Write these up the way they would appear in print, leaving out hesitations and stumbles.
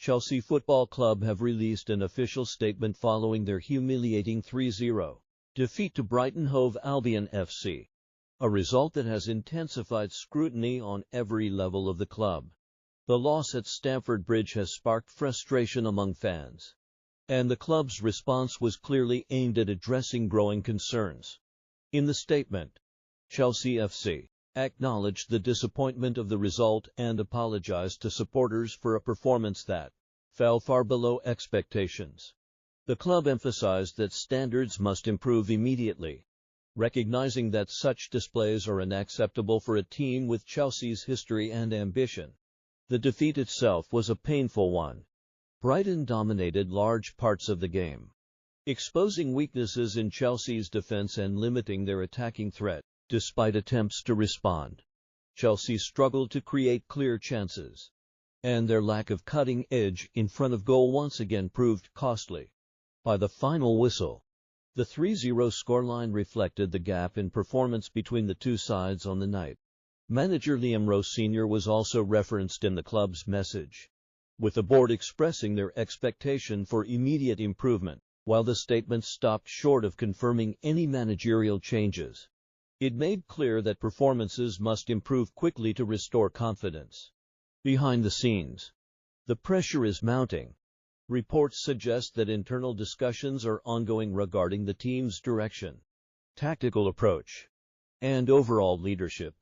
Chelsea Football Club have released an official statement following their humiliating 3-0 defeat to Brighton Hove Albion F.C., a result that has intensified scrutiny on every level of the club. The loss at Stamford Bridge has sparked frustration among fans, and the club's response was clearly aimed at addressing growing concerns. In the statement, Chelsea FC acknowledged the disappointment of the result and apologized to supporters for a performance that fell far below expectations. The club emphasized that standards must improve immediately, recognizing that such displays are unacceptable for a team with Chelsea's history and ambition. The defeat itself was a painful one. Brighton dominated large parts of the game, exposing weaknesses in Chelsea's defense and limiting their attacking threat. Despite attempts to respond, Chelsea struggled to create clear chances, and their lack of cutting edge in front of goal once again proved costly. By the final whistle, the 3-0 scoreline reflected the gap in performance between the two sides on the night. Manager Liam Rosenior was also referenced in the club's message, with the board expressing their expectation for immediate improvement. While the statement stopped short of confirming any managerial changes, it made clear that performances must improve quickly to restore confidence. Behind the scenes, the pressure is mounting. Reports suggest that internal discussions are ongoing regarding the team's direction, tactical approach, and overall leadership.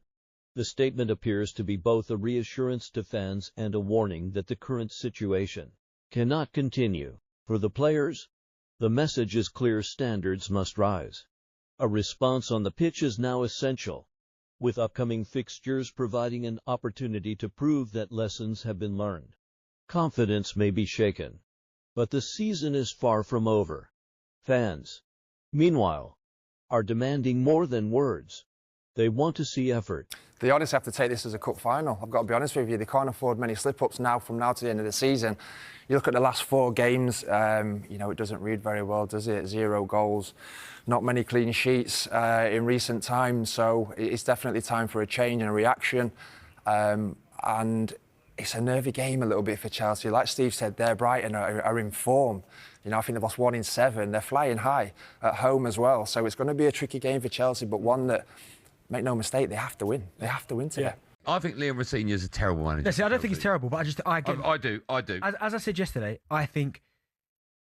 The statement appears to be both a reassurance to fans and a warning that the current situation cannot continue. For the players, the message is clear: standards must rise. A response on the pitch is now essential, with upcoming fixtures providing an opportunity to prove that lessons have been learned. Confidence may be shaken, but the season is far from over. Fans, meanwhile, are demanding more than words. They want to see effort. They honestly have to take this as a cup final. I've got to be honest with you, they can't afford many slip-ups from now to the end of the season. You look at the last 4 games, it doesn't read very well, does it? 0 goals, not many clean sheets in recent times, so it's definitely time for a change and a reaction. And it's a nervy game a little bit for Chelsea. Like Steve said there, Brighton are in form. I think they've lost 1 in 7. They're flying high at home as well, so it's going to be a tricky game for Chelsea, but one that, make no mistake, they have to win. They have to win today. Yeah. I think Liam Rosenior is a terrible manager. Listen, I don't think he's terrible, but I do. As I said yesterday, I think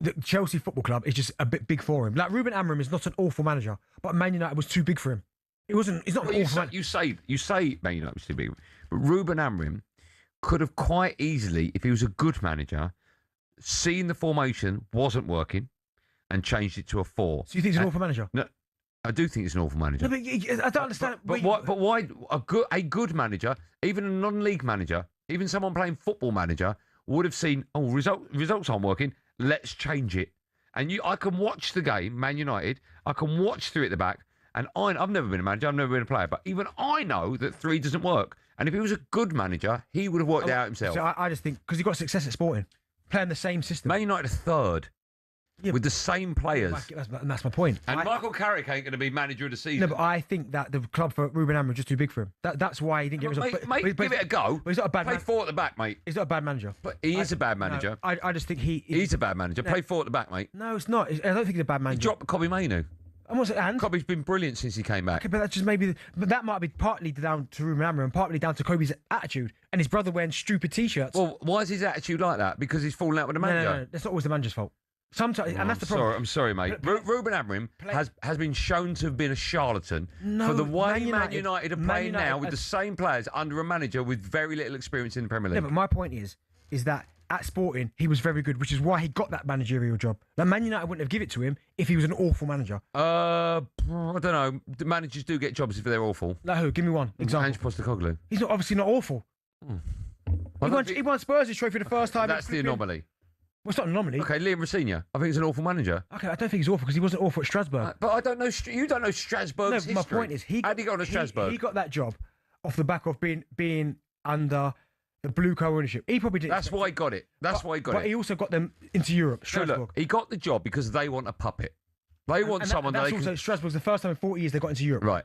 the Chelsea Football Club is just a bit big for him. Like, Ruben Amorim is not an awful manager, but Man United was too big for him. He's not an awful manager. You say Man United was too big, but Ruben Amorim could have quite easily, if he was a good manager, seen the formation wasn't working and changed it to a 4. So you think he's an awful manager? No. I do think he's an awful manager. No, but I don't understand. But why a good manager, even a non-league manager, even someone playing Football Manager, would have seen, results aren't working, let's change it. And I can watch the game, Man United, I can watch through at the back, and I've never been a manager, I've never been a player, but even I know that 3 doesn't work. And if he was a good manager, he would have worked it out himself. So I just think, because he got success at Sporting, playing the same system. Man United are 3rd. Yeah, with the same players. That's my point. And Michael Carrick ain't going to be manager of the season. No, but I think that the club for Ruben Amorim is just too big for him. That's why he didn't get results. Mate, give it a go. But he's not a bad manager. Play 4 at the back, mate. He's not a bad manager. But he is a bad manager. No, I just think he's a bad manager. Play 4 at the back, mate. No, it's not. I don't think he's a bad manager. He dropped Kobbie Mainoo. And Kobbie's been brilliant since he came back. Okay, but that's just maybe. But that might be partly down to Ruben Amorim and partly down to Kobbie's attitude and his brother wearing stupid T-shirts. Well, why is his attitude like that? Because he's falling out with the manager. No, that's not always the manager's fault. Sometimes, and that's the problem. I'm sorry, mate. Ruben Amorim has been shown to have been a charlatan for the way Man United are playing now with the same players under a manager with very little experience in the Premier League. Yeah, but my point is that at Sporting he was very good, which is why he got that managerial job. Now, Man United wouldn't have given it to him if he was an awful manager. I don't know. The managers do get jobs if they're awful. Like who? Give me one example. Ange Postecoglou. He's obviously not awful. He won Spurs' trophy the first time. That's the anomaly. Well, it's not an anomaly. Okay, Liam Rosenior. I think he's an awful manager. Okay, I don't think he's awful because he wasn't awful at Strasbourg. But I don't know. You don't know Strasbourg's history. My point is, how did he go on to Strasbourg? He got that job off the back of being under the blue co-ownership. He probably did. That's why he got it. But he also got them into Europe. Strasbourg. So look, he got the job because they want a puppet. They want someone. That's also Strasbourg's the first time in 40 years they got into Europe. Right.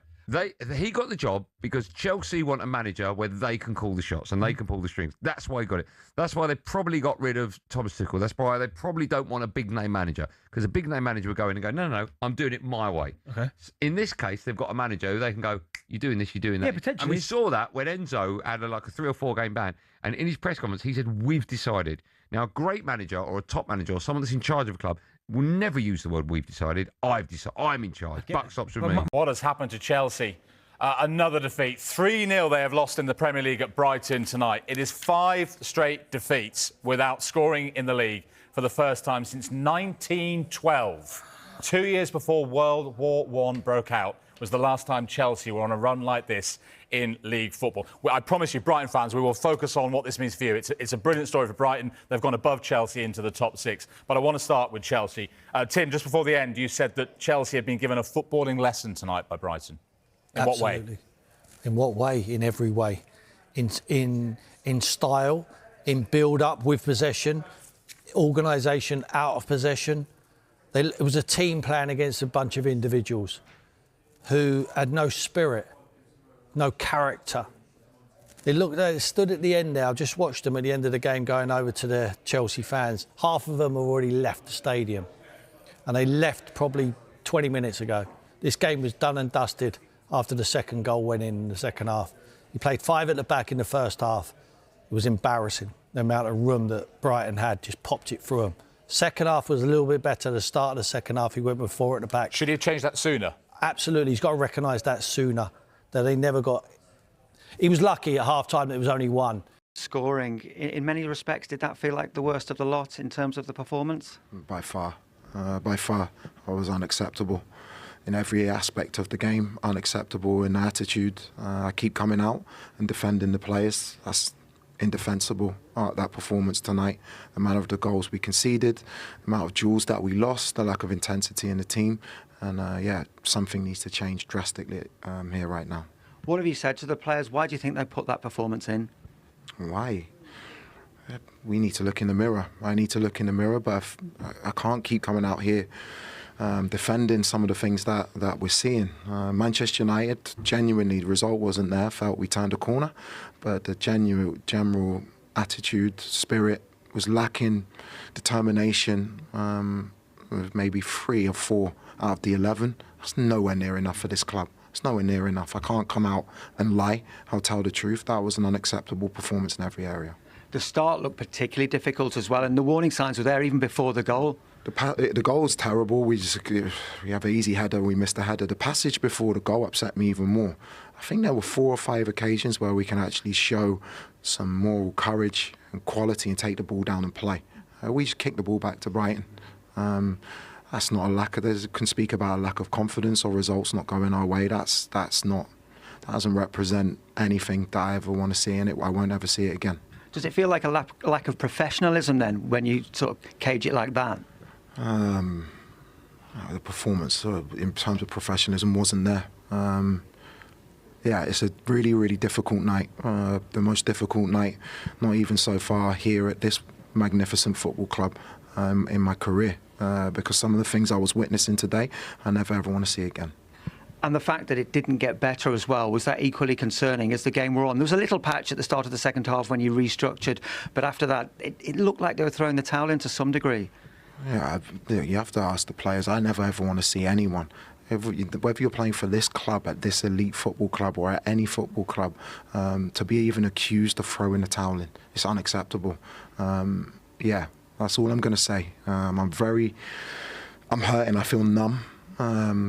He got the job because Chelsea want a manager where they can call the shots and they can pull the strings. That's why he got it. That's why they probably got rid of Thomas Tuchel. That's why they probably don't want a big name manager, because a big name manager would go in and go, no, I'm doing it my way. Okay. In this case, they've got a manager who they can go, you're doing this, you're doing that. Yeah, potentially. And we saw that when Enzo had a 3 or 4 game ban, and in his press conference he said, we've decided. Now, a great manager or a top manager or someone that's in charge of a club will never use the word we've decided. I've decided. I'm in charge. Buck stops with me. What has happened to Chelsea? Another defeat. 3-0 they have lost in the Premier League at Brighton tonight. It is 5 straight defeats without scoring in the league for the first time since 1912. 2 years before World War I broke out was the last time Chelsea were on a run like this in league football. Well, I promise you, Brighton fans, we will focus on what this means for you. It's a brilliant story for Brighton. They've gone above Chelsea into the top 6. But I want to start with Chelsea. Tim, just before the end, you said that Chelsea had been given a footballing lesson tonight by Brighton. In Absolutely. what way? In what way? In every way. In style, in build-up with possession, organisation out of possession. It was a team playing against a bunch of individuals who had no spirit, no character. They stood at the end there. I just watched them at the end of the game going over to the Chelsea fans. Half of them have already left the stadium, and they left probably 20 minutes ago. This game was done and dusted after the second goal went in the second half. He played 5 at the back in the first half. It was embarrassing. The amount of room that Brighton had just popped it through him. Second half was a little bit better. The start of the second half, he went with 4 at the back. Should he have changed that sooner? Absolutely. He's got to recognise that sooner, that they never got... He was lucky at half-time that it was only 1. Scoring, in many respects, did that feel like the worst of the lot in terms of the performance? By far. I was unacceptable. In every aspect of the game, unacceptable in attitude. I keep coming out and defending the players. That's indefensible, that performance tonight. The amount of the goals we conceded, the amount of duels that we lost, the lack of intensity in the team. And something needs to change drastically here right now. What have you said to the players? Why do you think they put that performance in? Why? We need to look in the mirror. I need to look in the mirror, but I can't keep coming out here defending some of the things that we're seeing. Manchester United, genuinely, the result wasn't there. Felt we turned a corner, but the general attitude, spirit was lacking. Determination, with maybe 3 or 4 out of the 11. That's nowhere near enough for this club. It's nowhere near enough. I can't come out and lie. I'll tell the truth. That was an unacceptable performance in every area. The start looked particularly difficult as well, and the warning signs were there even before the goal. The goal's terrible. We have an easy header. We missed a header. The passage before the goal upset me even more. I think there were 4 or 5 occasions where we can actually show some moral courage and quality and take the ball down and play. We just kicked the ball back to Brighton. That's not a lack of. They can speak about a lack of confidence or results not going our way. That doesn't represent anything that I ever want to see in it. I won't ever see it again. Does it feel like a lack of professionalism then when you sort of cage it like that? The performance in terms of professionalism wasn't there. It's a really, really difficult night. The most difficult night, not even so far here at this magnificent football club in my career. Because some of the things I was witnessing today, I never ever want to see again. And the fact that it didn't get better as well, was that equally concerning as the game wore on? There was a little patch at the start of the second half when you restructured, but after that, it looked like they were throwing the towel in to some degree. Yeah, you have to ask the players. I never ever want to see anyone, whether you're playing for this club, at this elite football club or at any football club, to be even accused of throwing the towel in. It's unacceptable. That's all I'm going to say. I'm hurting. I feel numb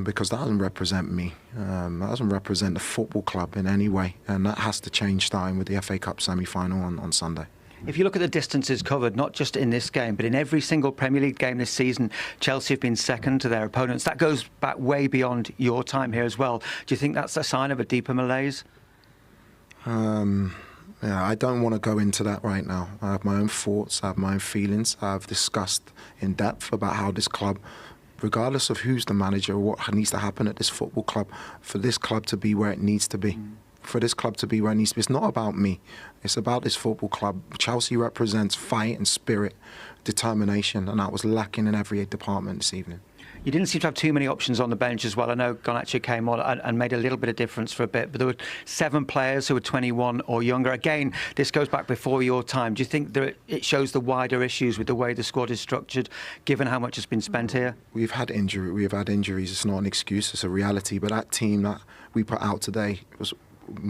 because that doesn't represent me. That doesn't represent the football club in any way. And that has to change starting with the FA Cup semi-final on Sunday. If you look at the distances covered, not just in this game, but in every single Premier League game this season, Chelsea have been second to their opponents. That goes back way beyond your time here as well. Do you think that's a sign of a deeper malaise? I don't want to go into that right now. I have my own thoughts, I have my own feelings. I've discussed in depth about how this club, regardless of who's the manager or what needs to happen at this football club, for this club to be where it needs to be. For this club to be where it needs to be. It's not about me. It's about this football club. Chelsea represents fight and spirit, determination, and that was lacking in every department this evening. You didn't seem to have too many options on the bench as well. I know Garnacho came on and made a little bit of difference for a bit, but there were 7 players who were 21 or younger. Again, this goes back before your time. Do you think that it shows the wider issues with the way the squad is structured, given how much has been spent here? We've had injuries. It's not an excuse, it's a reality. But that team that we put out today was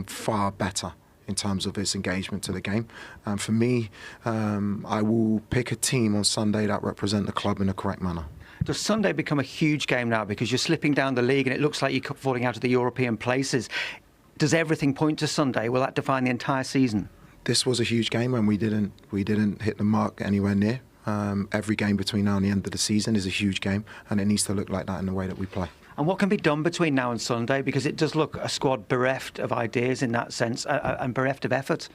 far better in terms of its engagement to the game. And for me, I will pick a team on Sunday that represent the club in the correct manner. Does Sunday become a huge game now because you're slipping down the league and it looks like you're falling out of the European places? Does everything point to Sunday? Will that define the entire season? This was a huge game and we didn't hit the mark anywhere near. Every game between now and the end of the season is a huge game, and it needs to look like that in the way that we play. And what can be done between now and Sunday? Because it does look a squad bereft of ideas in that sense and bereft of effort.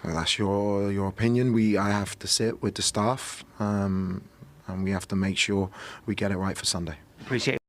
Well, that's your opinion. I have to sit with the staff and we have to make sure we get it right for Sunday. Appreciate it.